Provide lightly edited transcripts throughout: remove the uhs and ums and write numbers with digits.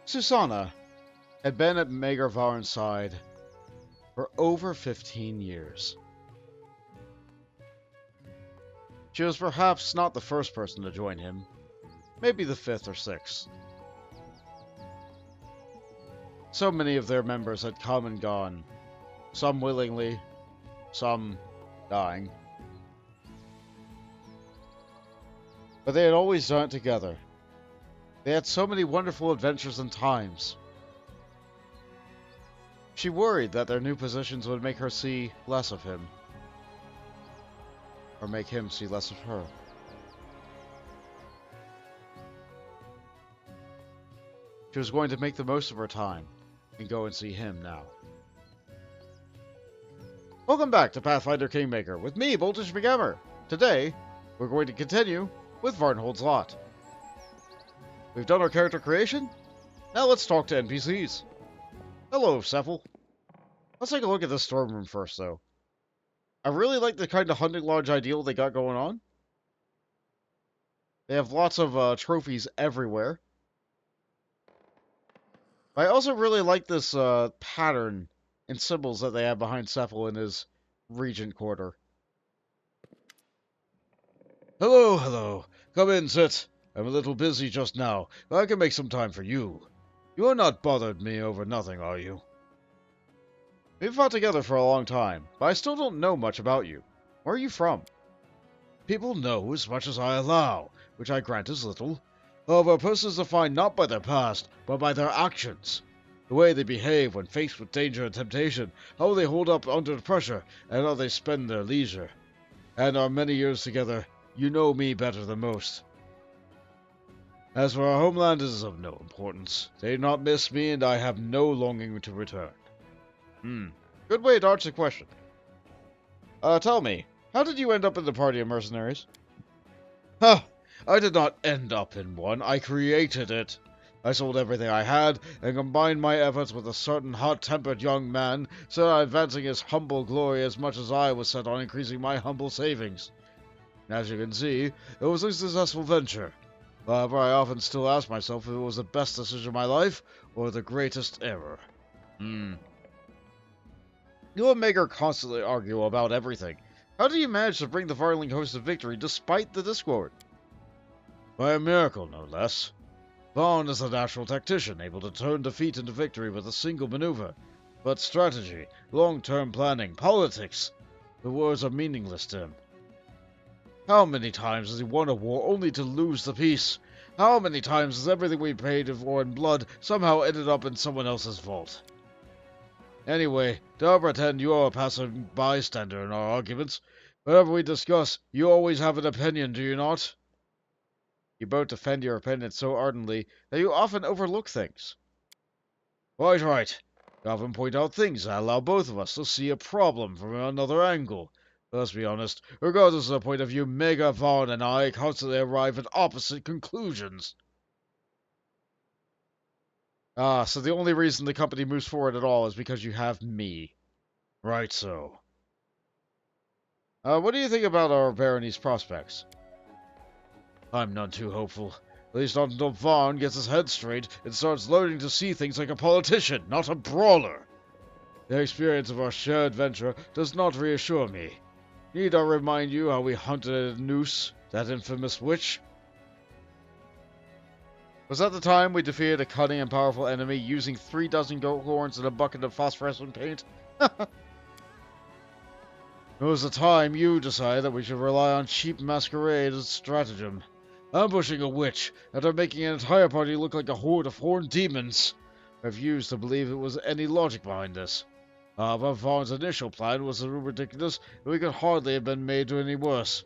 Susanna had been at Maegar Varn's side for over 15 years. She was perhaps not the first person to join him, maybe the fifth or sixth. So many of their members had come and gone, some willingly, some dying. But they had always done it together. They had so many wonderful adventures and times. She worried that their new positions would make her see less of him, or make him see less of her. She was going to make the most of her time and go and see him now. Welcome back to Pathfinder Kingmaker with me, Voltage McGammar. Today, we're going to continue with Varnhold's Lot. We've done our character creation. Now let's talk to NPCs. Hello, Cephal. Let's take a look at this storm room first, though. I really like the kind of hunting lodge ideal they got going on. They have lots of trophies everywhere. I also really like this pattern and symbols that they have behind Cephal in his regent quarter. Hello, hello. Come in, sit. I'm a little busy just now, but I can make some time for you. You are not bothered me over nothing, are you? We've fought together for a long time, but I still don't know much about you. Where are you from? People know as much as I allow, which I grant is little. However, a person is defined not by their past, but by their actions. The way they behave when faced with danger and temptation, how they hold up under pressure, and how they spend their leisure. And our many years together, you know me better than most. As for our homeland, it is of no importance. They do not miss me, and I have no longing to return. Good way to dodge the question. Tell me, how did you end up in the party of mercenaries? Huh, I did not end up in one, I created it. I sold everything I had, and combined my efforts with a certain hot-tempered young man, set on advancing his humble glory as much as I was set on increasing my humble savings. As you can see, it was a successful venture. However, I often still ask myself if it was the best decision of my life, or the greatest error. You and Maegar constantly argue about everything. How do you manage to bring the Varling host to victory despite the discord? By a miracle, no less. Varn is a natural tactician, able to turn defeat into victory with a single maneuver. But strategy, long-term planning, politics, the words are meaningless to him. How many times has he won a war only to lose the peace? How many times has everything we paid for in blood somehow ended up in someone else's vault? Anyway, don't pretend you are a passive bystander in our arguments. Whatever we discuss, you always have an opinion, do you not? You both defend your opinion so ardently that you often overlook things. Right. You often point out things that allow both of us to see a problem from another angle. Let's be honest, regardless of the point of view, Maegar Varn and I constantly arrive at opposite conclusions. So the only reason the company moves forward at all is because you have me. Right so. What do you think about our barony's prospects? I'm none too hopeful. At least not until Varn gets his head straight and starts learning to see things like a politician, not a brawler. The experience of our shared venture does not reassure me. Need I remind you how we hunted a noose, that infamous witch? Was that the time we defeated a cunning and powerful enemy using 3 dozen goat horns and a bucket of phosphorescent paint? It was the time you decided that we should rely on cheap masquerade as stratagem. Ambushing a witch, after making an entire party look like a horde of horned demons. I refuse to believe there was any logic behind this. However, Varn's initial plan was so ridiculous that we could hardly have been made to any worse.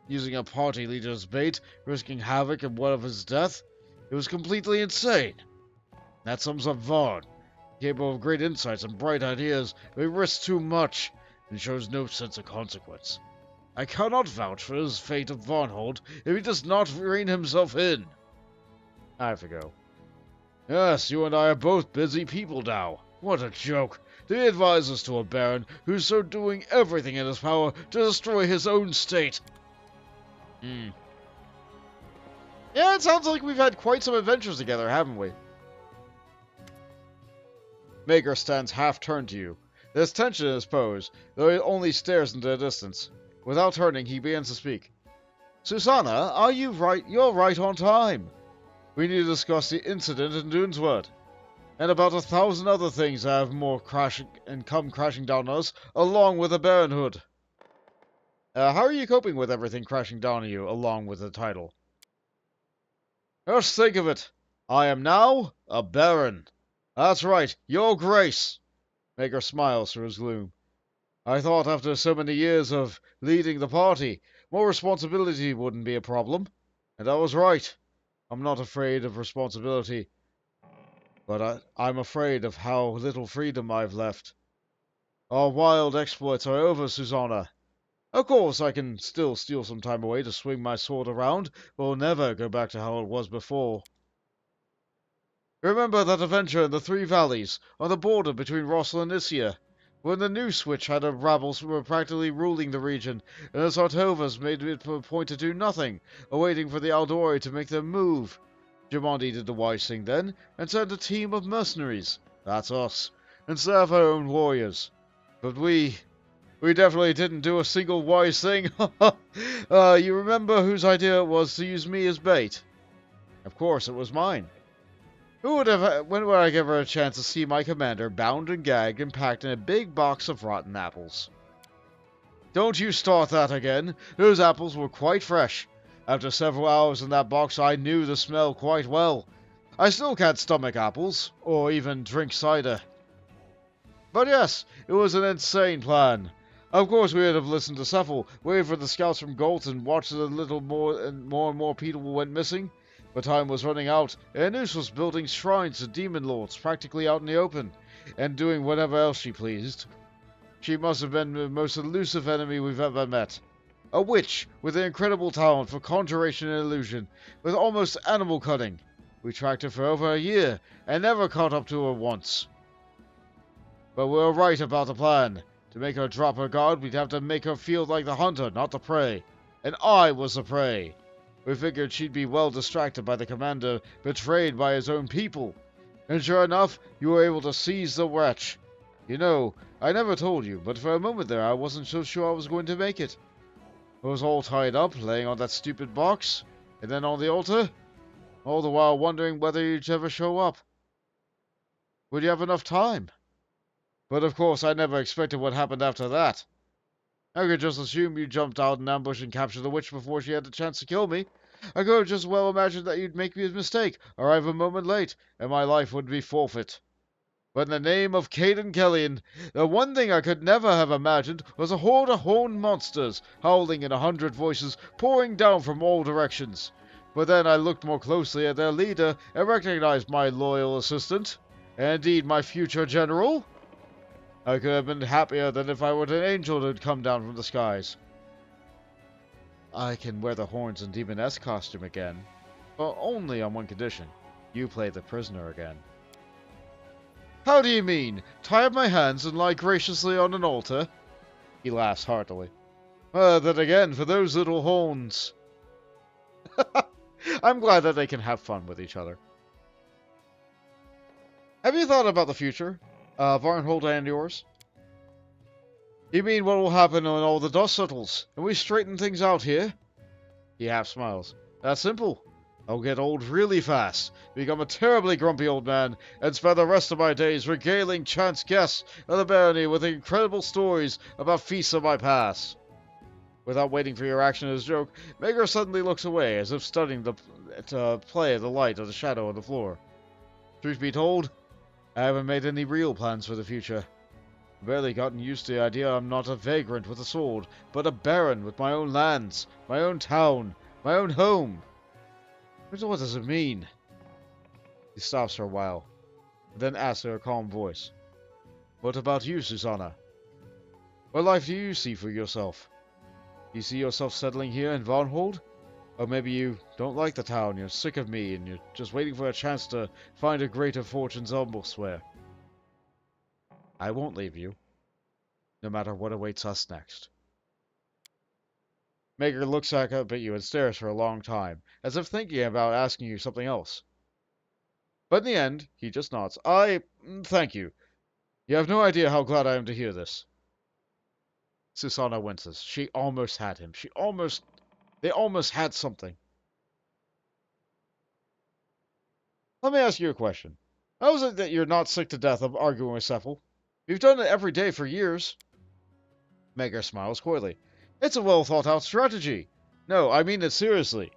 Using a party leader as bait, risking havoc and one of his death, it was completely insane. That sums up Varn. Capable of great insights and bright ideas, but he risks too much and shows no sense of consequence. I cannot vouch for his fate of Varnhold if he does not rein himself in. I have to go. Yes, you and I are both busy people now. What a joke. To be advisors to a baron who's so doing everything in his power to destroy his own state. Yeah, it sounds like we've had quite some adventures together, haven't we? Maegar stands half-turned to you. There's tension in his pose, though he only stares into the distance. Without turning, he begins to speak. Susanna, are you right? You're right on time. We need to discuss the incident in Duneswood, and about 1,000 other things that have more crashing and come crashing down on us, along with the Baronhood. How are you coping with everything crashing down on you, along with the title? Just think of it. I am now a Baron. That's right, Your Grace. Maegar smiles through his gloom. I thought after so many years of leading the party, more responsibility wouldn't be a problem. And I was right. I'm not afraid of responsibility, but I'm afraid of how little freedom I've left. Our wild exploits are over, Susanna. Of course, I can still steal some time away to swing my sword around, but we'll never go back to how it was before. Remember that adventure in the Three Valleys, on the border between Rossel and Isia, when the new switch had a rabble who were practically ruling the region, and the Sartovas made it a point to do nothing, awaiting for the Aldori to make their move. Jamandi did the wise thing then, and sent a team of mercenaries, that's us, instead of our own warriors. But we definitely didn't do a single wise thing. You remember whose idea it was to use me as bait? Of course, it was mine. When would I give her a chance to see my commander bound and gagged and packed in a big box of rotten apples? Don't you start that again. Those apples were quite fresh. After several hours in that box, I knew the smell quite well. I still can't stomach apples, or even drink cider. But yes, it was an insane plan. Of course, we would have listened to Cephal, waited for the scouts from Gold, and watched as a little more and more people went missing. But time was running out, and Anus was building shrines to demon lords practically out in the open, and doing whatever else she pleased. She must have been the most elusive enemy we've ever met. A witch with an incredible talent for conjuration and illusion, with almost animal cunning. We tracked her for over a year, and never caught up to her once. But we were right about the plan. To make her drop her guard, we'd have to make her feel like the hunter, not the prey. And I was the prey. We figured she'd be well distracted by the commander, betrayed by his own people. And sure enough, you were able to seize the wretch. You know, I never told you, but for a moment there I wasn't so sure I was going to make it. I was all tied up, laying on that stupid box, and then on the altar, all the while wondering whether you'd ever show up. Would you have enough time? But of course I never expected what happened after that. I could just assume you jumped out in ambush and captured the witch before she had the chance to kill me. I could have just well imagined that you'd make me a mistake, arrive a moment late, and my life would be forfeit. But in the name of Caden Kellyan, the one thing I could never have imagined was a horde of horned monsters, howling in 100 voices, pouring down from all directions. But then I looked more closely at their leader and recognized my loyal assistant, and indeed my future general. I could have been happier than if I were an angel that had come down from the skies. I can wear the horns and demoness costume again, but only on one condition. You play the prisoner again. How do you mean? Tie up my hands and lie graciously on an altar? He laughs heartily. Then again, for those little horns. I'm glad that they can have fun with each other. Have you thought about the future? Varnhold and yours? You mean what will happen when all the dust settles, and we straighten things out here? He half smiles. That's simple. I'll get old really fast, become a terribly grumpy old man, and spend the rest of my days regaling chance guests of the barony with incredible stories about feasts of my past. Without waiting for your reaction to his joke, Maegar suddenly looks away, as if studying the play of the light of the shadow on the floor. Truth be told, I haven't made any real plans for the future. I've barely gotten used to the idea I'm not a vagrant with a sword, but a baron with my own lands, my own town, my own home. But what does it mean? He stops for a while, then asks in a calm voice. What about you, Susanna? What life do you see for yourself? Do you see yourself settling here in Varnhold? Or maybe you don't like the town, you're sick of me, and you're just waiting for a chance to find a greater fortunes elsewhere. I won't leave you, no matter what awaits us next. Maegar looks back up at you and stares for a long time, as if thinking about asking you something else. But in the end, he just nods. Thank you. You have no idea how glad I am to hear this. Susanna winces. She almost had him. They almost had something. Let me ask you a question. How is it that you're not sick to death of arguing with Cephal? You've done it every day for years. Maegar smiles coyly. It's a well thought out strategy. No, I mean it seriously.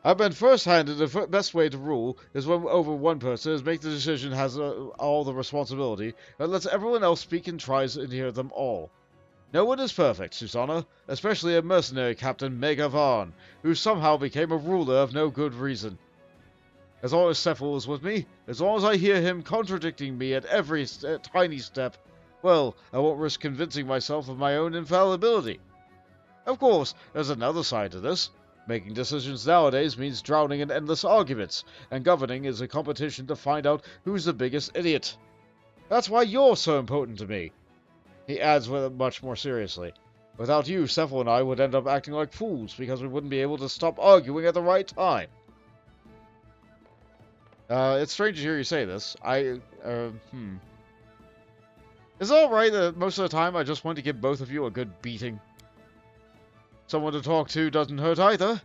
I've been first-handed the best way to rule is when over one person is make the decision has all the responsibility and lets everyone else speak and tries to hear them all. No one is perfect, Susanna, especially a mercenary captain Maegar Varn, who somehow became a ruler of no good reason. As long as Cephal is with me, as long as I hear him contradicting me at every tiny step, well, I won't risk convincing myself of my own infallibility. Of course, there's another side to this. Making decisions nowadays means drowning in endless arguments, and governing is a competition to find out who's the biggest idiot. That's why you're so important to me. He adds with it much more seriously. Without you, Cephal and I would end up acting like fools because we wouldn't be able to stop arguing at the right time. It's strange to hear you say this. Is it alright that most of the time I just want to give both of you a good beating? Someone to talk to doesn't hurt either.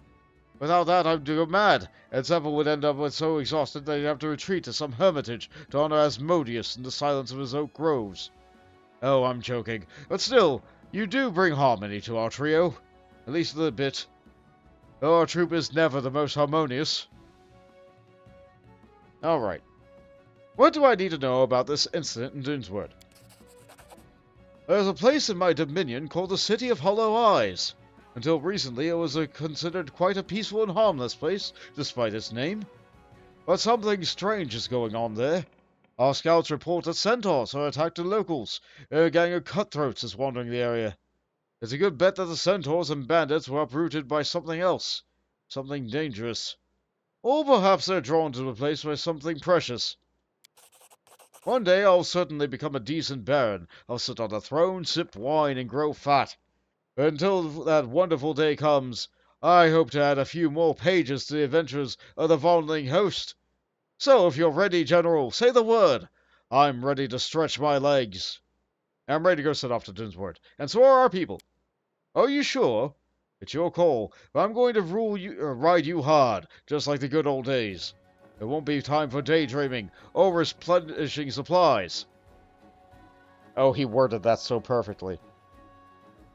Without that, I'd go mad, and Cephal would end up so exhausted that he'd have to retreat to some hermitage to honor Asmodeus in the silence of his oak groves. Oh, I'm joking. But still, you do bring harmony to our trio. At least a little bit. Though our troop is never the most harmonious. Alright. What do I need to know about this incident in Duneswood? There's a place in my dominion called the City of Hollow Eyes. Until recently, it was considered quite a peaceful and harmless place, despite its name. But something strange is going on there. Our scouts report that centaurs are attacking locals, and a gang of cutthroats is wandering the area. It's a good bet that the centaurs and bandits were uprooted by something else. Something dangerous. Or perhaps they're drawn to the place by something precious. One day I'll certainly become a decent baron. I'll sit on a throne, sip wine, and grow fat. But until that wonderful day comes, I hope to add a few more pages to the adventures of the Varnling host. So, if you're ready, General, say the word. I'm ready to stretch my legs. I'm ready to go set off to Dunswood, and so are our people. Are you sure? It's your call, but I'm going to ride you hard, just like the good old days. There won't be time for daydreaming or replenishing supplies. Oh, he worded that so perfectly.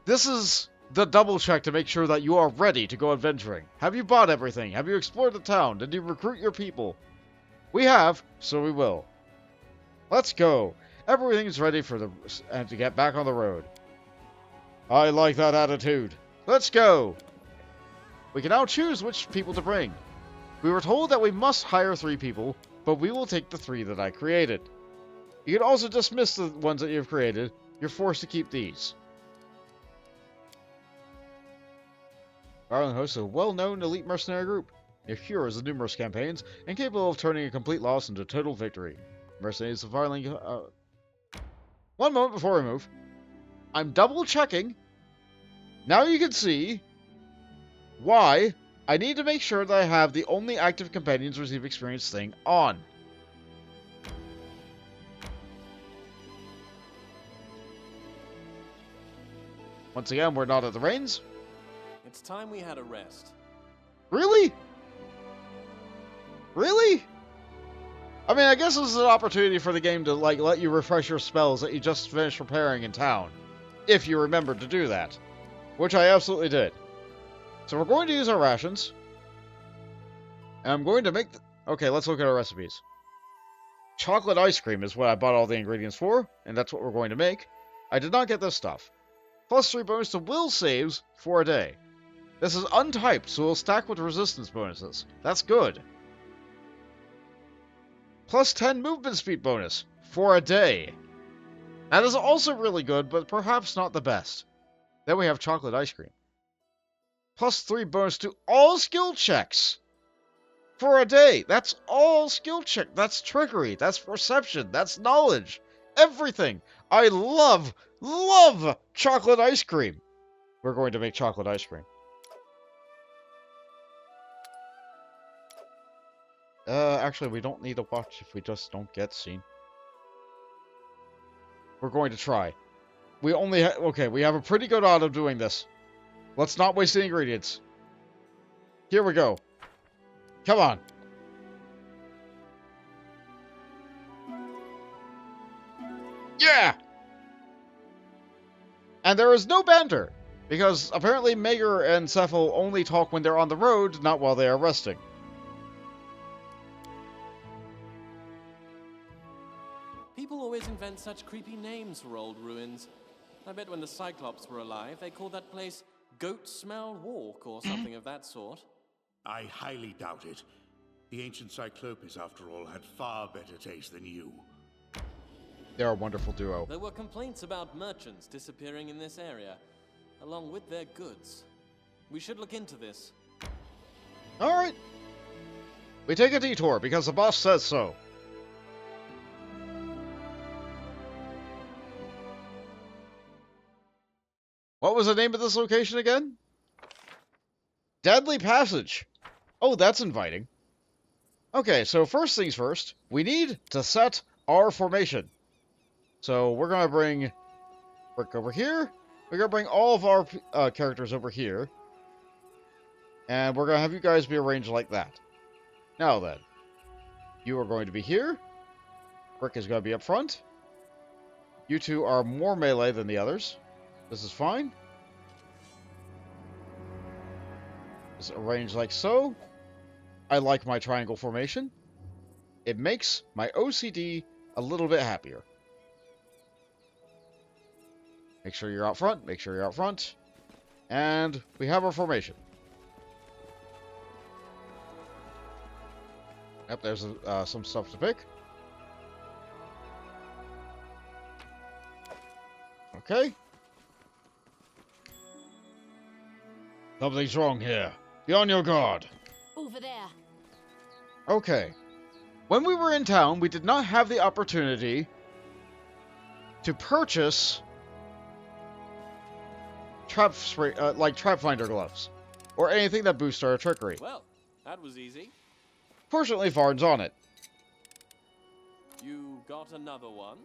This is the double check to make sure that you are ready to go adventuring. Have you bought everything? Have you explored the town? Did you recruit your people? We have, so we will. Let's go. Everything's ready to get back on the road. I like that attitude. Let's go. We can now choose which people to bring. We were told that we must hire 3 people, but we will take the 3 that I created. You can also dismiss the ones that you've created. You're forced to keep these. Varnhold hosts a well-known elite mercenary group. They're heroes of numerous campaigns and capable of turning a complete loss into total victory. Mercenaries of Varnhold. One moment before we move. I'm double checking. Now you can see why I need to make sure that I have the only active companions receive experience thing on. Once again, we're not at the reins. It's time we had a rest. Really? Really? I mean, I guess this is an opportunity for the game to, like, let you refresh your spells that you just finished repairing in town. If you remembered to do that. Which I absolutely did. So we're going to use our rations. And I'm going to make... Okay, let's look at our recipes. Chocolate ice cream is what I bought all the ingredients for, and that's what we're going to make. I did not get this stuff. +3 bonus to will saves for a day. This is untyped, so it'll stack with resistance bonuses. That's good. +10 movement speed bonus for a day. That is also really good, but perhaps not the best. Then we have chocolate ice cream. +3 bonus to all skill checks for a day. That's all skill check. That's trickery. That's perception. That's knowledge. Everything. I love chocolate ice cream. We're going to make chocolate ice cream. Actually, we don't need to watch if we just don't get seen. We're going to try. We only okay, we have a pretty good odds of doing this. Let's not waste the ingredients. Here we go. Come on. Yeah! And there is no banter, because apparently Maegar and Cephal only talk when they're on the road, not while they are resting. People always invent such creepy names for old ruins. I bet when the Cyclops were alive, they called that place Goat Smell Walk or something of that sort. I highly doubt it. The ancient Cyclopes, after all, had far better taste than you. They're a wonderful duo. There were complaints about merchants disappearing in this area, along with their goods. We should look into this. Alright. We take a detour, because the boss says so. What was the name of this location again? Deadly Passage. Oh, that's inviting. Okay, so first things first, we need to set our formation. So we're going to bring Rick over here. We're going to bring all of our characters over here. And we're going to have you guys be arranged like that. Now then, you are going to be here. Rick is going to be up front. You two are more melee than the others. This is fine. Just arrange like so. I like my triangle formation. It makes my OCD a little bit happier. Make sure you're out front. Make sure you're out front. And we have our formation. Yep, there's some stuff to pick. Okay. Something's wrong here. Be on your guard. Over there. Okay. When we were in town, we did not have the opportunity to purchase trap spray, like trap finder gloves, or anything that boosts our trickery. Well, that was easy. Fortunately, Varn's on it. You got another one?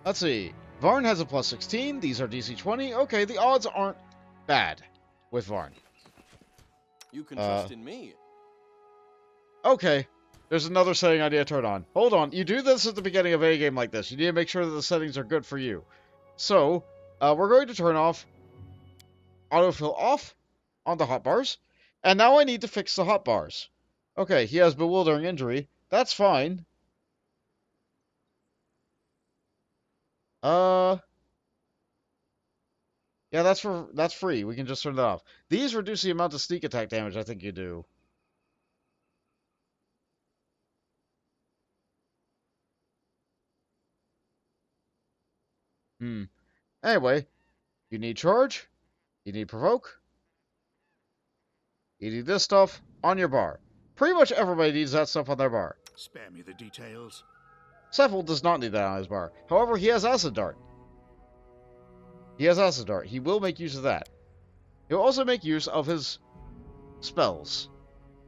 Let's see. Varn has a plus 16. These are DC 20. Okay, the odds aren't bad with Varn. You can trust in me. Okay. There's another setting I need to turn on. Hold on. You do this at the beginning of any game like this. You need to make sure that the settings are good for you. So, we're going to turn off autofill off on the hotbars. And now I need to fix the hotbars. Okay, he has bewildering injury. That's fine. Yeah, that's free. We can just turn that off. These reduce the amount of sneak attack damage I think you do. Anyway, you need charge. You need provoke. You need this stuff on your bar. Pretty much everybody needs that stuff on their bar. Spare me the details. Cephal does not need that on his bar. However, he has Acid Dart. He has Acid Dart. He will make use of that. He'll also make use of his spells.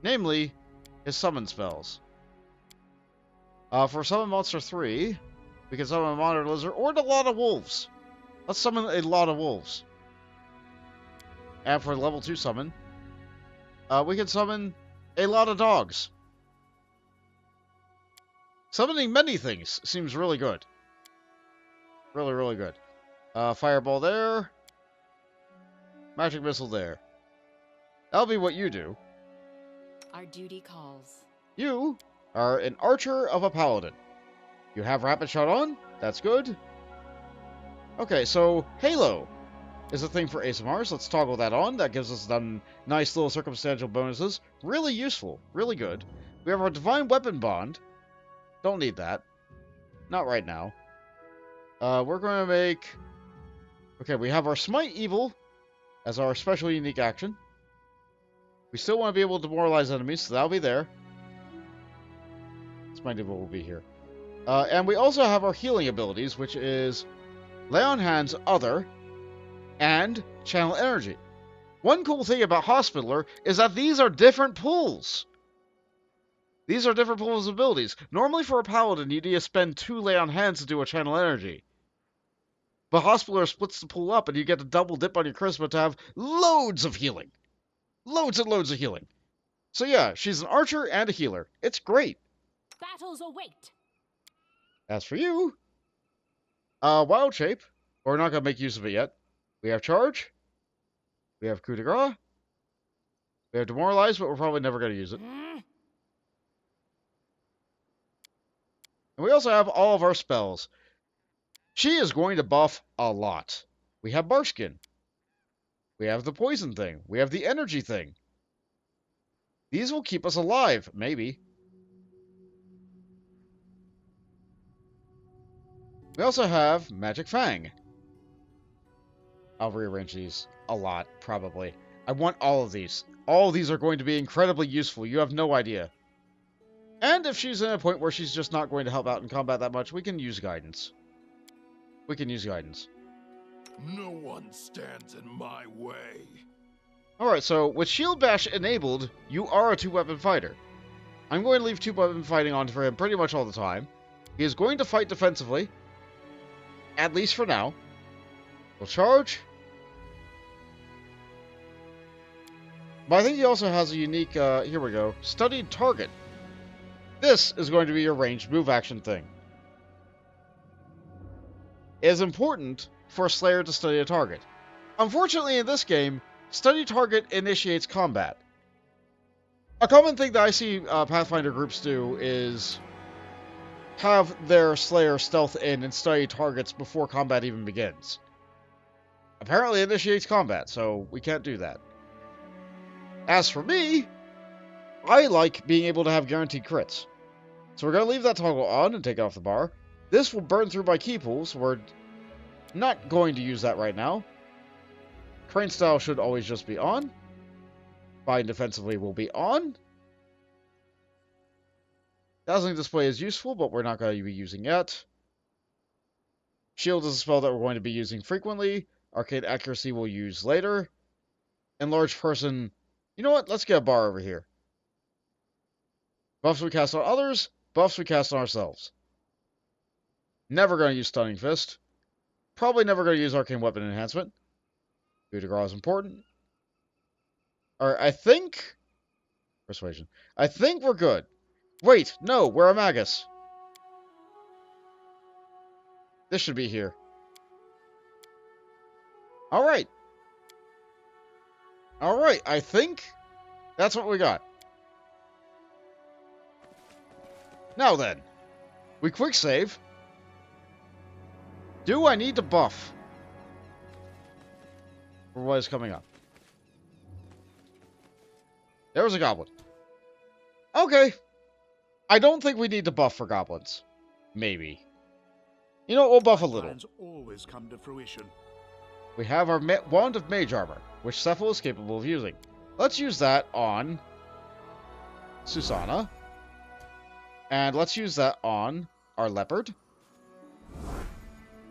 Namely, his summon spells. For Summon Monster 3, we can summon a Monitor Lizard or a lot of wolves. Let's summon a lot of wolves. And for level 2 summon, we can summon a lot of dogs. Summoning many things seems really good. Really, really good. Fireball there. Magic Missile there. That'll be what you do. Our duty calls. You are an archer of a paladin. You have Rapid Shot on. That's good. Okay, so Halo is a thing for ASMRs. Let's toggle that on. That gives us some nice little circumstantial bonuses. Really useful. Really good. We have our Divine Weapon Bond. Don't need that. Not right now. We're going to make... Okay, we have our Smite Evil as our special unique action. We still want to be able to demoralize enemies, so that'll be there. Smite Evil will be here. And we also have our healing abilities, which is Lay on Hands, Other, and Channel Energy. One cool thing about Hospitaller is that these are different pools. These are different pools of abilities. Normally for a paladin, you need to spend 2 Lay on Hands to do a Channel Energy. The Hospitaller splits the pool up, and you get a double dip on your charisma to have loads of healing. Loads and loads of healing. So yeah, she's an archer and a healer. It's great. Battles await. As for you, Wild Shape. We're not going to make use of it yet. We have Charge. We have Coup de Grace. We have Demoralize, but we're probably never going to use it. And we also have all of our spells. She is going to buff a lot. We have Barkskin. We have the Poison thing. We have the Energy thing. These will keep us alive, maybe. We also have Magic Fang. I'll rearrange these a lot, probably. I want all of these. All of these are going to be incredibly useful. You have no idea. And if she's in a point where she's just not going to help out in combat that much, we can use Guidance. We can use Guidance. No one stands in my way. Alright, so with Shield Bash enabled, you are a two-weapon fighter. I'm going to leave two-weapon fighting on for him pretty much all the time. He is going to fight defensively. At least for now. We'll charge. But I think he also has a unique, here we go, Studied Target. This is going to be your ranged move action thing. It is important for a Slayer to study a target. Unfortunately, in this game, Study Target initiates combat. A common thing that I see Pathfinder groups do is have their Slayer stealth in and study targets before combat even begins. Apparently it initiates combat, so we can't do that. As for me, I like being able to have guaranteed crits. So we're going to leave that toggle on and take it off the bar. This will burn through my key pool, so we're not going to use that right now. Crane Style should always just be on. Bind defensively will be on. Dazzling Display is useful, but we're not going to be using yet. Shield is a spell that we're going to be using frequently. Arcane Accuracy we'll use later. Enlarged Person... You know what? Let's get a bar over here. Buffs we cast on others. Buffs we cast on ourselves. Never going to use Stunning Fist. Probably never going to use Arcane Weapon Enhancement. Coup de Grace is important. Alright, I think... Persuasion. I think we're good. Wait, no, we're a Magus. This should be here. Alright. Alright, I think that's what we got. Now then, we quick save. Do I need to buff for what is coming up? There was a goblin. Okay. I don't think we need to buff for goblins. Maybe. You know what? We'll buff a little. Plans always come to fruition. We have our Wand of Mage Armor, which Cephal is capable of using. Let's use that on Susanna. And let's use that on our Leopard.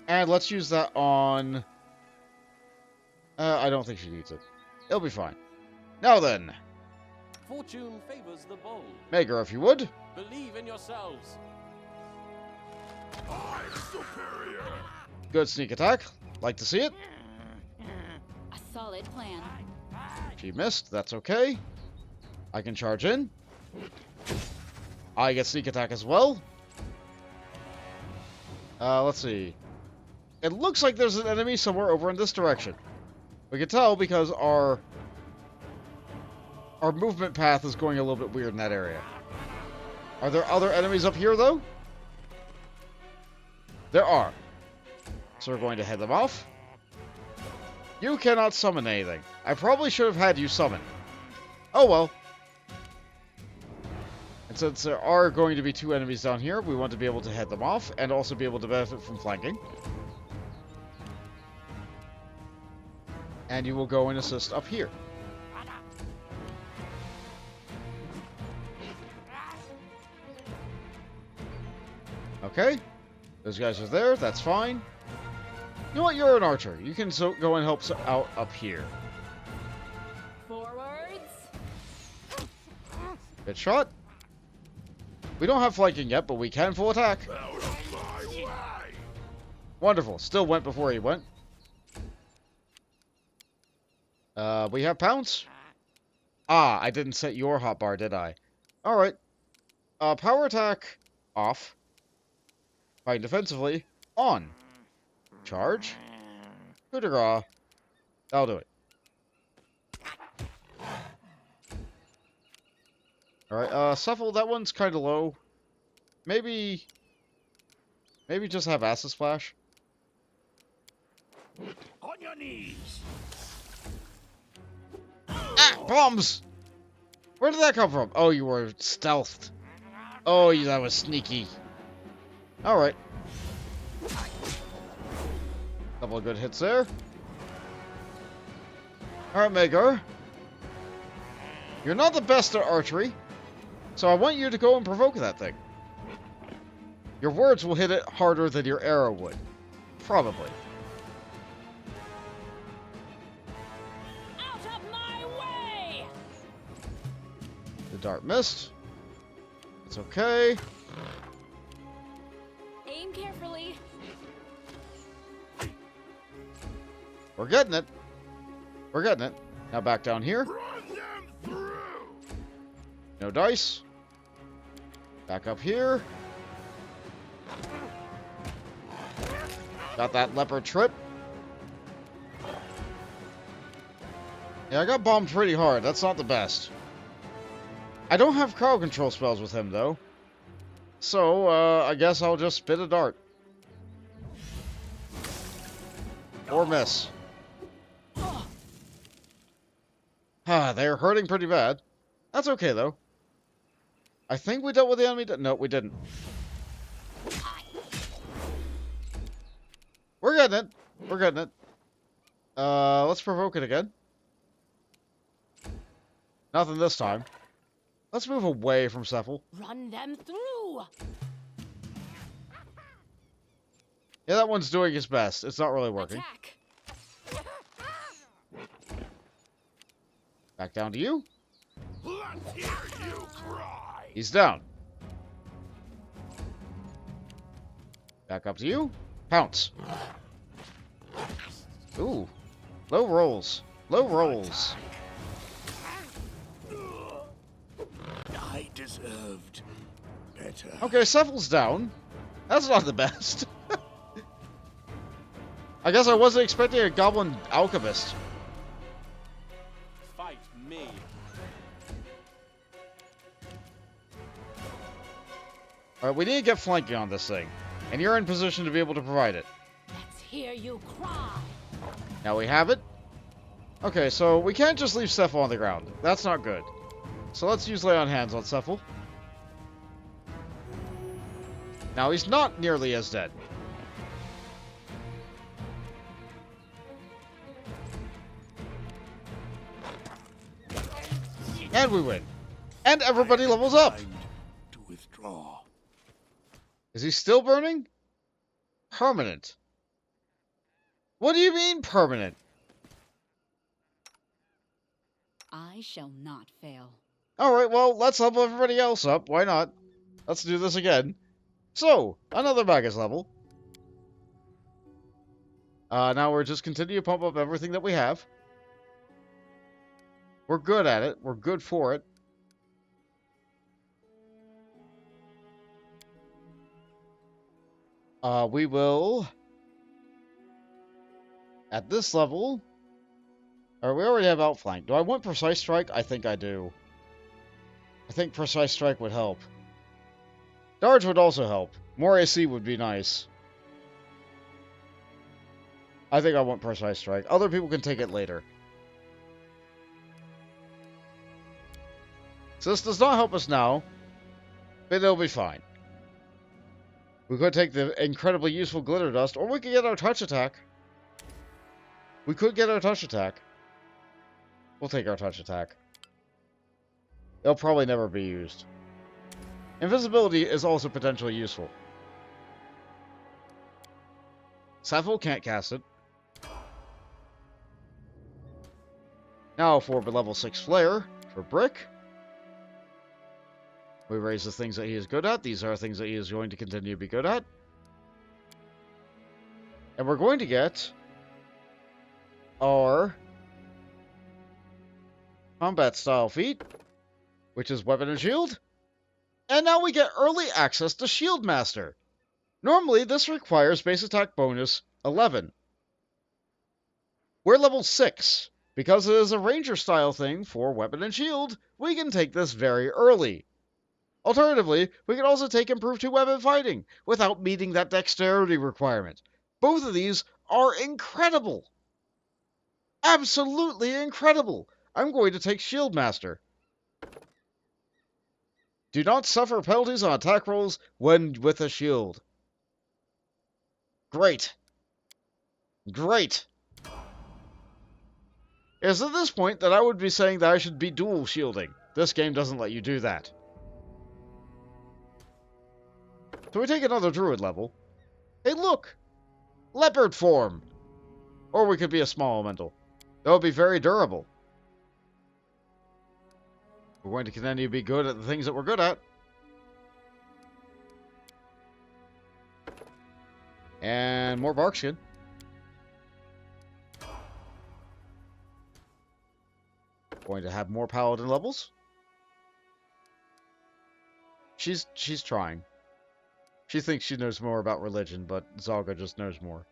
And let's use that on... I don't think she needs it. It'll be fine. Now then. Fortune favors the bold. Maegar, if you would. Believe in yourselves. I'm superior. Good sneak attack. Like to see it. A solid plan. She missed. That's okay. I can charge in. I get sneak attack as well. Let's see. It looks like there's an enemy somewhere over in this direction. We can tell because our movement path is going a little bit weird in that area. Are there other enemies up here, though? There are. So we're going to head them off. You cannot summon anything. I probably should have had you summon. Oh well. And since there are going to be two enemies down here, we want to be able to head them off and also be able to benefit from flanking. And you will go and assist up here. Okay. Those guys are there. That's fine. You know what? You're an archer. You can go and help out up here. Forwards. Good shot. We don't have flanking yet, but we can full attack. Out of my way. Wonderful. Still went before he went. We have pounce? Ah, I didn't set your hotbar, did I? Alright. Power attack, off. Fight defensively, on. Charge. Coup de grace. That'll do it. Alright, Shuffle, that one's kind of low. Maybe just have Acid Splash. On your knees! Ah! Bombs! Where did that come from? Oh, you were stealthed. Oh, that was sneaky. Alright. Couple of good hits there. Alright, Maegar. You're not the best at archery, so I want you to go and provoke that thing. Your words will hit it harder than your arrow would. Probably. Out of my way! The dart missed. It's okay. Aim carefully. We're getting it. We're getting it. Now back down here. Run them through! No dice. Back up here. Got that leopard trip. Yeah, I got bombed pretty hard. That's not the best. I don't have crowd control spells with him, though. So, I guess I'll just spit a dart. Or miss. Ah, they're hurting pretty bad. That's okay, though. I think we dealt with the enemy. No, we didn't. We're getting it. We're getting it. Let's provoke it again. Nothing this time. Let's move away from Cephal. Run them through! Yeah, that one's doing its best. It's not really working. Attack! Back down to you. Let's hear you cry! He's down. Back up to you. Pounce. Ooh. Low rolls. Low rolls. I deserved better. Okay, Cephal's down. That's not the best. I guess I wasn't expecting a goblin alchemist. Fight me. Alright, we need to get flanking on this thing. And you're in position to be able to provide it. Let's hear you cry! Now we have it. Okay, so we can't just leave Cephal on the ground. That's not good. So let's use Lay on Hands on Cephal. Now he's not nearly as dead. And we win. And everybody levels up. Time to withdraw. Is he still burning? Permanent. What do you mean permanent? I shall not fail. Alright, well, let's level everybody else up. Why not? Let's do this again. So, another Magus level. Now we're just continue to pump up everything that we have. We're good at it. We're good for it. We will... At this level... Or we already have Outflank. Do I want Precise Strike? I think I do. I think Precise Strike would help. Dodge would also help. More AC would be nice. I think I want Precise Strike. Other people can take it later. So this does not help us now, but it'll be fine. We could take the incredibly useful Glitter Dust, or we could get our Touch Attack. We could get our Touch Attack. We'll take our Touch Attack. It'll probably never be used. Invisibility is also potentially useful. Cephal can't cast it. Now for level 6 Flare for Brick. We raise the things that he is good at. These are things that he is going to continue to be good at. And we're going to get our combat style feat, which is weapon and shield. And now we get early access to Shield Master. Normally, this requires base attack bonus 11. We're level 6. Because it is a ranger style thing for weapon and shield, we can take this very early. Alternatively, we can also take improved 2 weapon fighting without meeting that dexterity requirement. Both of these are incredible. Absolutely incredible. I'm going to take Shield Master. Do not suffer penalties on attack rolls when with a shield. Great. Great. It's at this point that I would be saying that I should be dual shielding. This game doesn't let you do that. So we take another druid level. Hey, look! Leopard form! Or we could be a small elemental. That would be very durable. We're going to continue to be good at the things that we're good at. And more barkskin. Going to have more paladin levels. She's trying. She thinks she knows more about religion, but Zalga just knows more.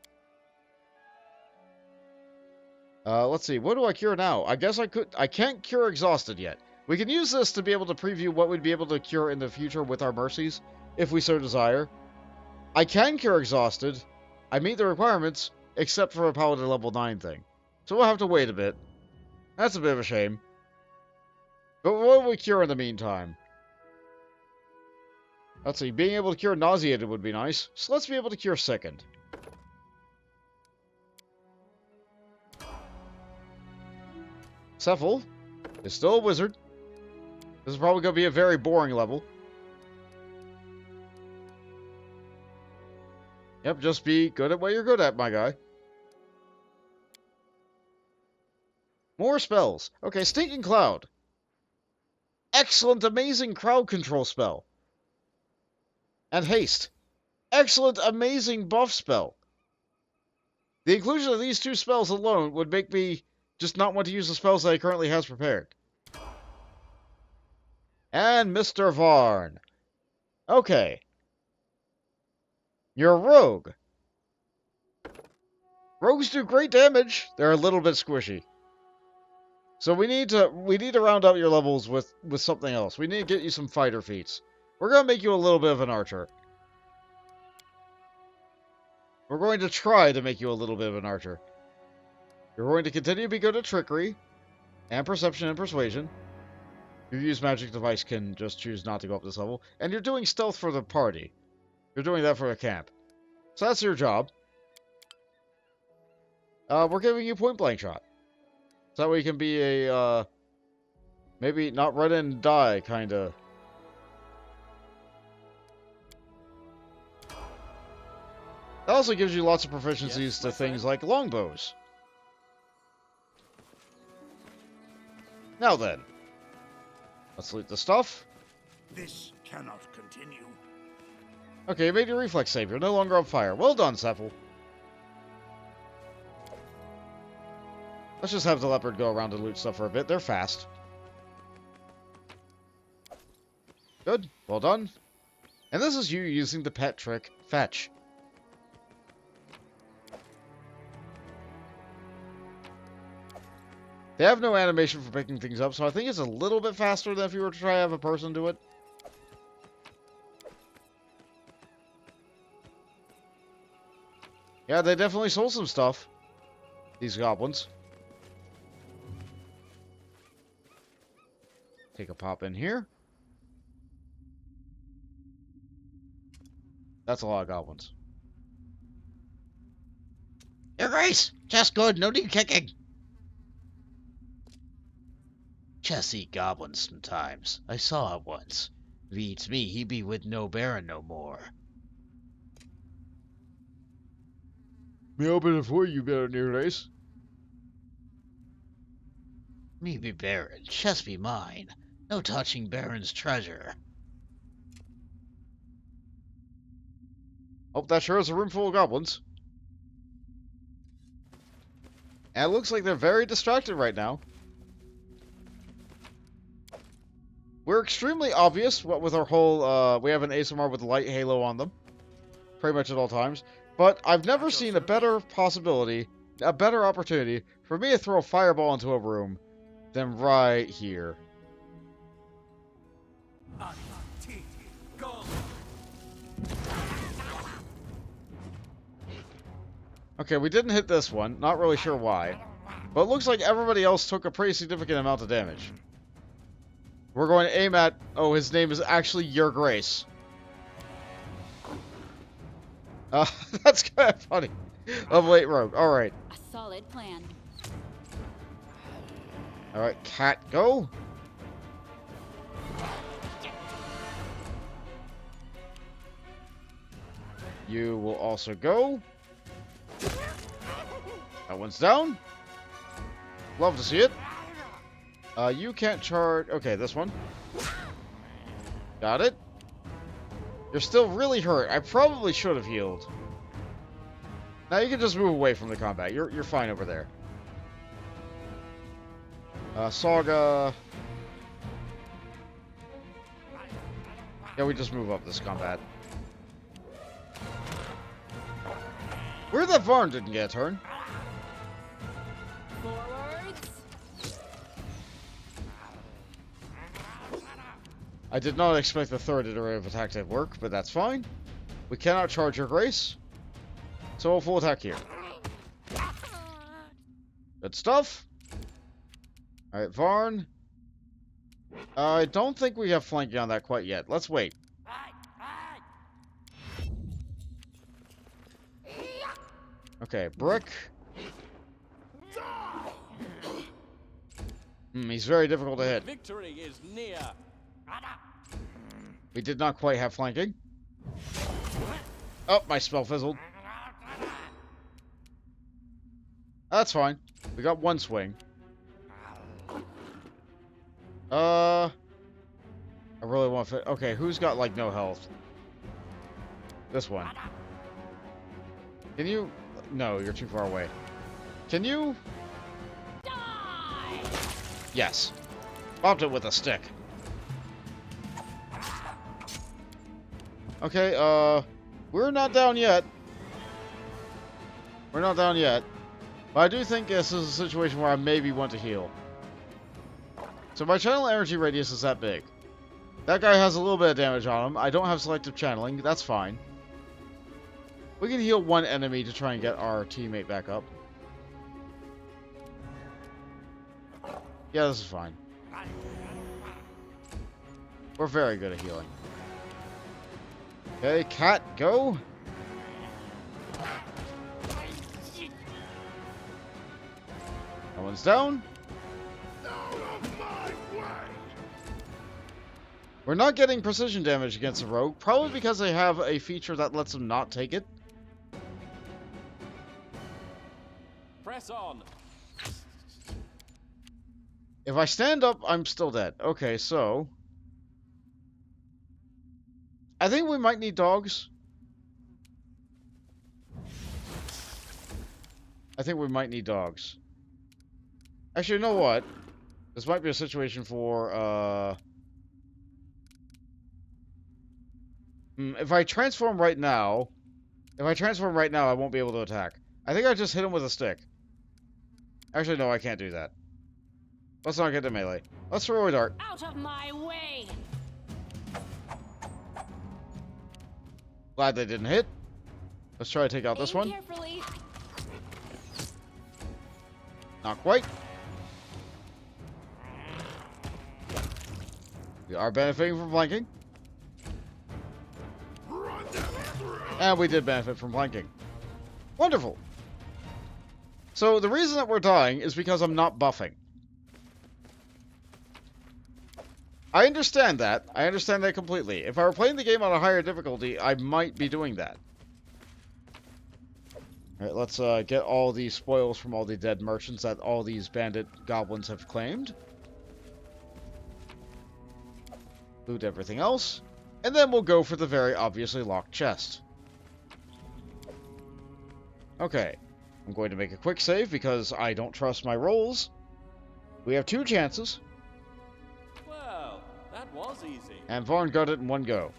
Let's see. What do I cure now? I guess I can't cure exhausted yet. We can use this to be able to preview what we'd be able to cure in the future with our mercies, if we so desire. I can cure exhausted. I meet the requirements, except for a paladin level 9 thing. So we'll have to wait a bit. That's a bit of a shame. But what will we cure in the meantime? Let's see. Being able to cure nauseated would be nice. So let's be able to cure sickened. Cephal is still a wizard. This is probably going to be a very boring level. Yep, just be good at what you're good at, my guy. More spells. Okay, Stinking Cloud. Excellent, amazing crowd control spell. And Haste. Excellent, amazing buff spell. The inclusion of these 2 spells alone would make me just not want to use the spells that he currently has prepared. And Mr. Varn. Okay. You're a rogue. Rogues do great damage. They're a little bit squishy. So we need to round out your levels with something else. We need to get you some fighter feats. We're going to make you a little bit of an archer. We're going to try to make you a little bit of an archer. You're going to continue to be good at trickery, and perception and persuasion. Your use magic device can just choose not to go up this level. And you're doing stealth for the party. You're doing that for the camp. So that's your job. We're giving you point blank shot. So that way you can be a, maybe not run in and die, kinda. That also gives you lots of proficiencies to things like longbows. Now then, let's loot the stuff. This cannot continue. Okay, you made your reflex save. You're no longer on fire. Well done, Cephal. Let's just have the leopard go around and loot stuff for a bit. They're fast. Good. Well done. And this is you using the pet trick, Fetch. They have no animation for picking things up, so I think it's a little bit faster than if you were to try to have a person do it. Yeah, they definitely sold some stuff. These goblins. Take a pop in here. That's a lot of goblins. Your Grace! Just good, no need kicking. Just eat goblins sometimes. I saw it once. If he eats me, he be with no baron no more. Me open it for you, Baron Your Grace. Me be baron, chest be mine. No touching baron's treasure. Oh, that sure is a room full of goblins. And it looks like they're very distracted right now. We're extremely obvious, what with our whole, we have an ASMR with a light halo on them. Pretty much at all times. But I've never seen a better possibility, a better opportunity, for me to throw a fireball into a room than right here. Okay, we didn't hit this one. Not really sure why. But it looks like everybody else took a pretty significant amount of damage. We're going to aim at... Oh, his name is actually Your Grace. That's kind of funny. Of late rogue. Alright. A solid plan. Alright, cat, go. You will also go. That one's down. Love to see it. You can't charge... Okay, this one. Got it. You're still really hurt. I probably should have healed. Now you can just move away from the combat. You're fine over there. Saga... Yeah, we just move up this combat. Where that Varn didn't get a turn. Forwards. I did not expect the third iterative attack to work, but that's fine. We cannot charge Your Grace. So we'll full attack here. Good stuff. Alright, Varn. I don't think we have flanking on that quite yet. Let's wait. Okay, Brick. He's very difficult to hit. Victory is near. We did not quite have flanking. Oh, my spell fizzled. That's fine. We got one swing. I really want to... Okay, who's got, like, no health? This one. Can you... No, you're too far away. Can you... Die! Yes. Bopped it with a stick. Okay, we're not down yet. We're not down yet. But I do think this is a situation where I maybe want to heal. So my channel energy radius is that big. That guy has a little bit of damage on him. I don't have selective channeling. That's fine. We can heal one enemy to try and get our teammate back up. Yeah, this is fine. We're very good at healing. Okay, cat, go. That one's down. We're not getting precision damage against a rogue, probably because they have a feature that lets them not take it. Press on. If I stand up, I'm still dead. Okay, so... I think we might need dogs. I think we might need dogs. Actually, you know what? This might be a situation for, if I transform right now... I won't be able to attack. I think I just hit him with a stick. Actually, no, I can't do that. Let's not get to melee. Let's throw a dart. Out of my way! Glad they didn't hit. Let's try to take out this Aim one. Carefully. Not quite. We are benefiting from flanking. And we did benefit from flanking. Wonderful. So the reason that we're dying is because I'm not buffing. I understand that. I understand that completely. If I were playing the game on a higher difficulty, I might be doing that. Alright, let's get all the spoils from all the dead merchants that all these bandit goblins have claimed. Loot everything else. And then we'll go for the very obviously locked chest. Okay. I'm going to make a quick save because I don't trust my rolls. We have 2 chances. Well, that was easy. And Varn got it in one go.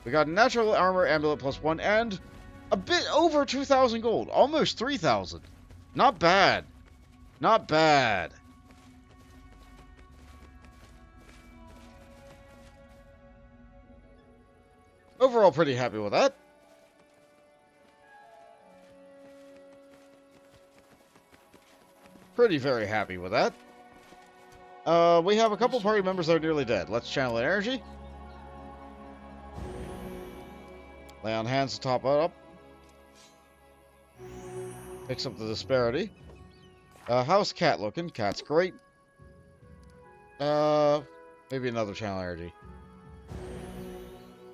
We got a natural armor amulet +1 and a bit over 2,000 gold. Almost 3,000. Not bad. Not bad. Overall, pretty happy with that. Pretty very happy with that. We have a couple party members that are nearly dead. Let's channel energy. Lay on hands to top it up. Fix up the disparity. How's Cat looking? Cat's great. Maybe another channel energy.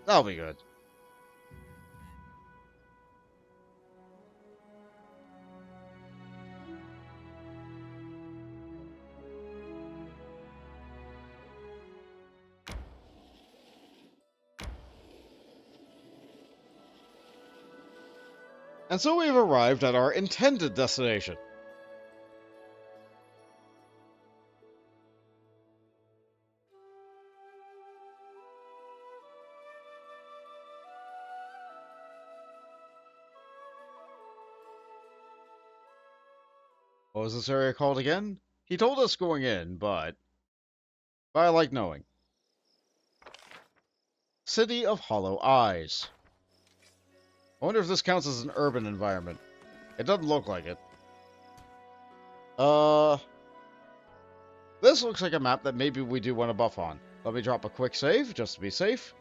That'll be good. And so we've arrived at our intended destination. What was this area called again? He told us going in, but I like knowing. City of Hollow Eyes. I wonder if this counts as an urban environment. It doesn't look like it. This looks like a map that maybe we do want to buff on. Let me drop a quick save, just to be safe.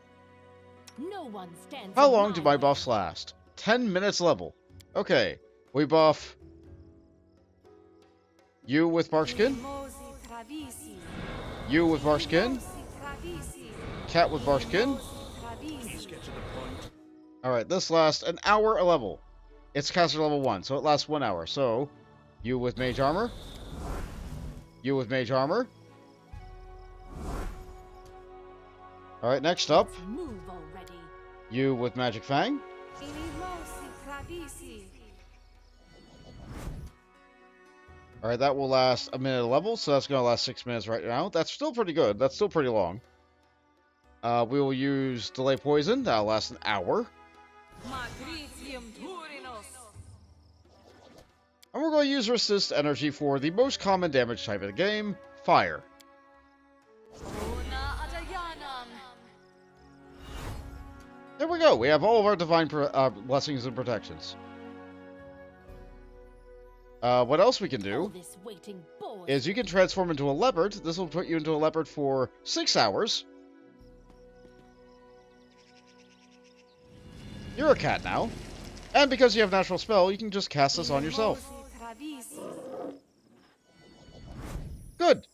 No one stands. How in long do my way. buffs last? 10 minutes level. Okay, we buff you with Barkskin, you with Barkskin, Cat with Barkskin. Please get to the point. Alright, this lasts an hour a level. It's caster level 1, so it lasts 1 hour. So, you with Mage Armor. You with Mage Armor. Alright, next up, Move already. you with Magic Fang. Alright, that will last a minute a level, so that's going to last 6 minutes right now. That's still pretty good. That's still pretty long. We will use Delay Poison. That'll last an hour. And we're going to use Resist Energy for the most common damage type of the game, Fire. There we go. We have all of our divine blessings and protections. What else we can All do this waiting bores is you can transform into a leopard. This will put you into a leopard for 6 hours. You're a cat now. And because you have natural spell, you can just cast this on yourself. Good.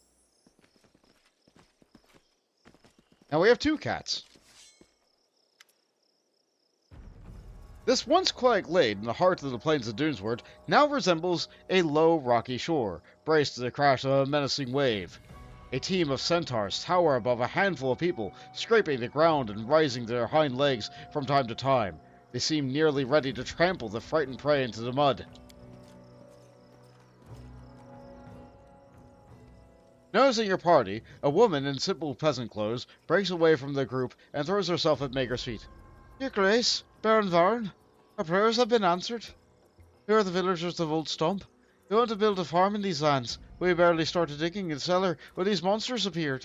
Now we have 2 cats. This once quiet glade in the heart of the plains of Doomsward now resembles a low, rocky shore, braced to the crash of a menacing wave. A team of centaurs tower above a handful of people, scraping the ground and rising their hind legs from time to time. They seem nearly ready to trample the frightened prey into the mud. Noticing your party, a woman in simple peasant clothes breaks away from the group and throws herself at Maegar's feet. Your Grace, Baron Varn, our prayers have been answered. We are the villagers of Old Stump. We want to build a farm in these lands. We barely started digging in the cellar when these monsters appeared.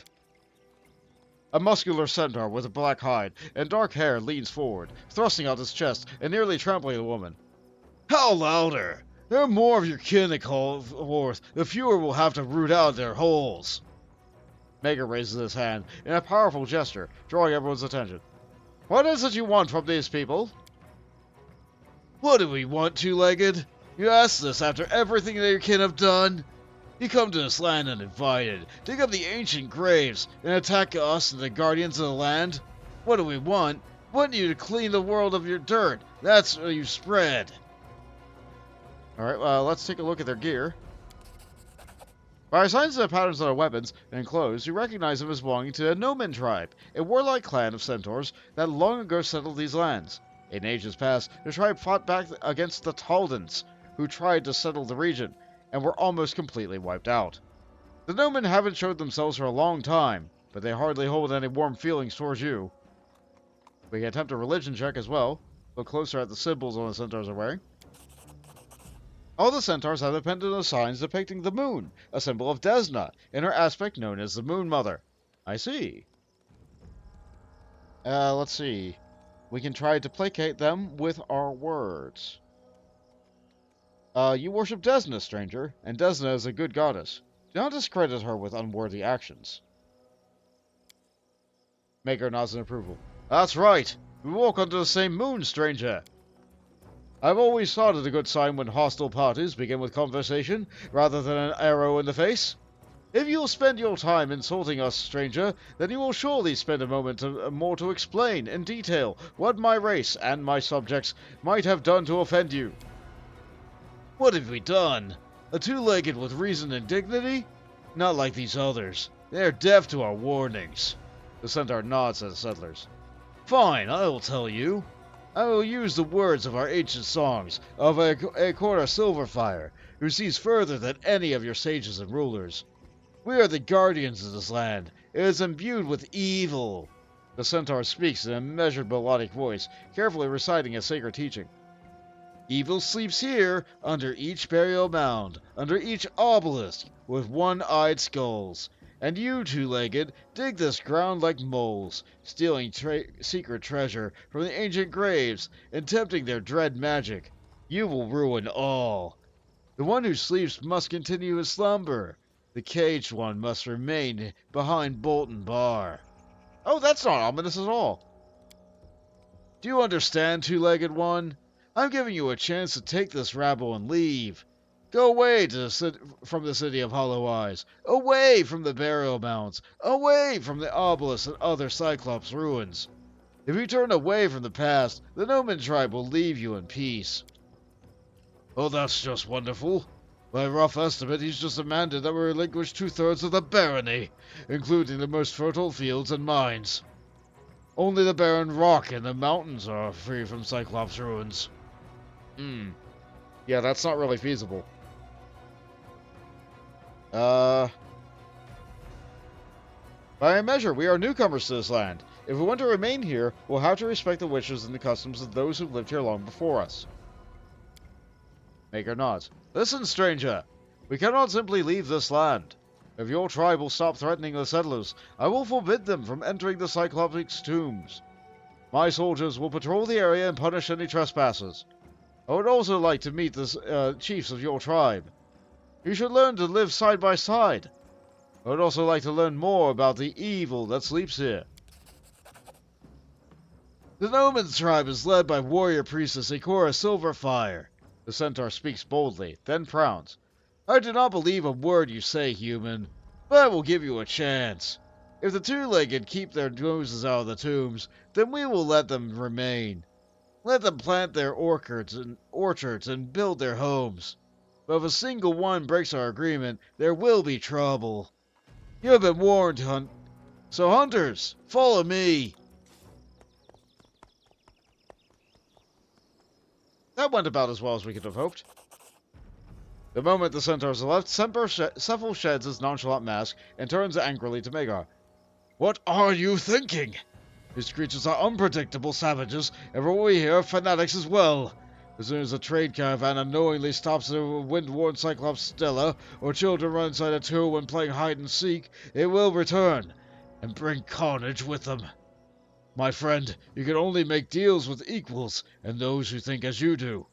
A muscular centaur with a black hide and dark hair leans forward, thrusting out his chest and nearly trampling the woman. Howl louder! There are more of your kin that call forth. The fewer will have to root out their holes. Maegar raises his hand in a powerful gesture, drawing everyone's attention. What is it you want from these people? What do we want, two-legged? You ask this after everything that your kin have done? You come to this land uninvited, dig up the ancient graves, and attack us and the guardians of the land? What do we want? Want you to clean the world of your dirt. That's what you spread. Alright, well, let's take a look at their gear. By signs and patterns on their weapons and clothes, you recognize them as belonging to the Nomen tribe, a warlike clan of centaurs that long ago settled these lands. In ages past, the tribe fought back against the Taldans, who tried to settle the region, and were almost completely wiped out. The Nomen haven't showed themselves for a long time, but they hardly hold any warm feelings towards you. We can attempt a religion check as well. Look closer at the symbols on the centaurs are wearing. All the centaurs have a pendant of signs depicting the moon, a symbol of Desna, in her aspect known as the Moon Mother. I see. Let's see. We can try to placate them with our words. You worship Desna, stranger, and Desna is a good goddess. Do not discredit her with unworthy actions. Maegar nods in approval. That's right. We walk under the same moon, stranger. I've always thought it a good sign when hostile parties begin with conversation, rather than an arrow in the face. If you'll spend your time insulting us, stranger, then you will surely spend a moment more to explain, in detail, what my race and my subjects might have done to offend you. What have we done? A two-legged with reason and dignity? Not like these others. They're deaf to our warnings. The centaur nods at the settlers. Fine, I will tell you. I will use the words of our ancient songs, of a Silverfire, who sees further than any of your sages and rulers. We are the guardians of this land. It is imbued with evil. The centaur speaks in a measured melodic voice, carefully reciting a sacred teaching. Evil sleeps here, under each burial mound, under each obelisk, with one-eyed skulls. And you, two-legged, dig this ground like moles, stealing secret treasure from the ancient graves and tempting their dread magic. You will ruin all. The one who sleeps must continue his slumber. The caged one must remain behind bolt and bar. Oh, that's not ominous at all. Do you understand, two-legged one? I'm giving you a chance to take this rabble and leave. Go away from the city of Hollow Eyes, away from the burial mounds, away from the obelisks and other Cyclops ruins. If you turn away from the past, the Nomen tribe will leave you in peace. Oh, that's just wonderful. By rough estimate, he's just demanded that we relinquish 2/3 of the barony, including the most fertile fields and mines. Only the barren rock and the mountains are free from Cyclops ruins. Yeah, that's not really feasible. By a measure, we are newcomers to this land. If we want to remain here, we'll have to respect the wishes and the customs of those who lived here long before us. Maegar nods. Listen, stranger. We cannot simply leave this land. If your tribe will stop threatening the settlers, I will forbid them from entering the Cyclops' tombs. My soldiers will patrol the area and punish any trespassers. I would also like to meet the chiefs of your tribe. You should learn to live side by side. I would also like to learn more about the evil that sleeps here. The Nomen tribe is led by warrior priestess Ikora Silverfire. The centaur speaks boldly, then frowns. I do not believe a word you say, human, but I will give you a chance. If the two-legged keep their noses out of the tombs, then we will let them remain. Let them plant their orchards and build their homes. But if a single one breaks our agreement, there will be trouble. You have been warned, So hunters, follow me. That went about as well as we could have hoped. The moment the centaurs are left, Cephal sheds his nonchalant mask and turns angrily to Maegar. What are you thinking? These creatures are unpredictable savages, and from what we hear, fanatics as well. As soon as a trade caravan unknowingly stops at a wind-worn Cyclops Stella, or children run inside a tomb when playing hide-and-seek, they will return, and bring carnage with them. My friend, you can only make deals with equals, and those who think as you do,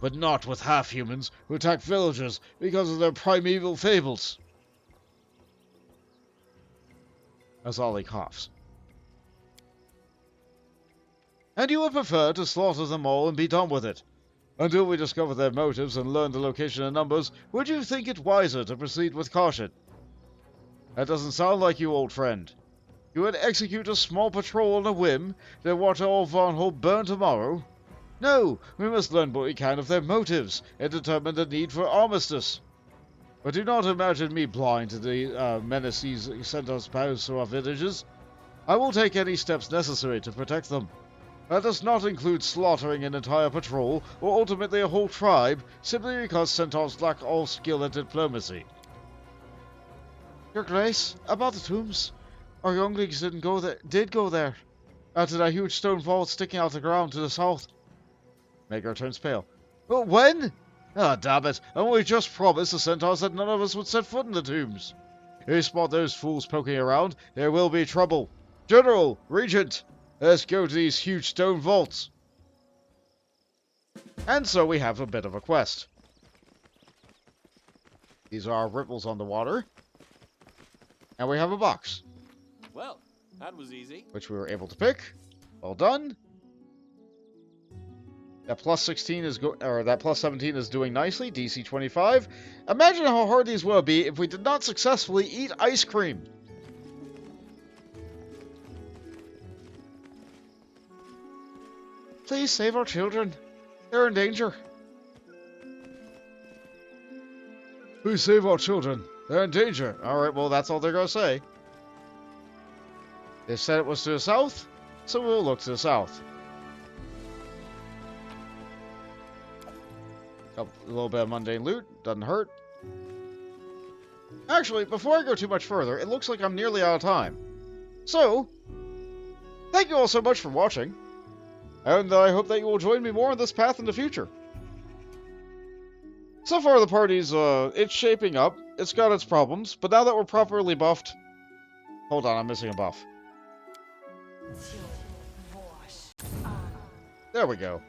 but not with half-humans who attack villagers because of their primeval fables. Azali coughs. And you would prefer to slaughter them all and be done with it. Until we discover their motives and learn the location and numbers, would you think it wiser to proceed with caution? That doesn't sound like you, old friend. You would execute a small patrol on a whim, then watch all Varnhold burn tomorrow? No, we must learn what we can of their motives, and determine the need for armistice. But do not imagine me blind to the menace these centaurs pose to our villages. I will take any steps necessary to protect them. That does not include slaughtering an entire patrol, or ultimately a whole tribe, simply because centaurs lack all skill at diplomacy. Your Grace, about the tombs. Our younglings did go there. To that huge stone vault sticking out the ground to the south. Maegar turns pale. But when? Ah, damn it. I only just promised the centaurs that none of us would set foot in the tombs. If you spot those fools poking around, there will be trouble. General, Regent, let's go to these huge stone vaults. And so we have a bit of a quest. These are our ripples on the water. And we have a box. Well, that was easy. Which we were able to pick. Well done. That plus 16 is that plus 17 is doing nicely. DC 25. Imagine how hard these would be if we did not successfully eat ice cream. Please save our children. They're in danger. Please save our children. They're in danger. Alright, well, that's all they're going to say. They said it was to the south, so we'll look to the south. A little bit of mundane loot. Doesn't hurt. Actually, before I go too much further, it looks like I'm nearly out of time. So, thank you all so much for watching. And I hope that you will join me more on this path in the future. So far, the party's, it's shaping up. It's got its problems, but now that we're properly buffed... Hold on, I'm missing a buff. There we go.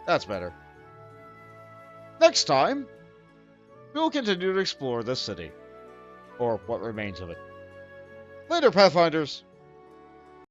That's better. Next time, we will continue to explore this city. Or what remains of it. Later, Pathfinders!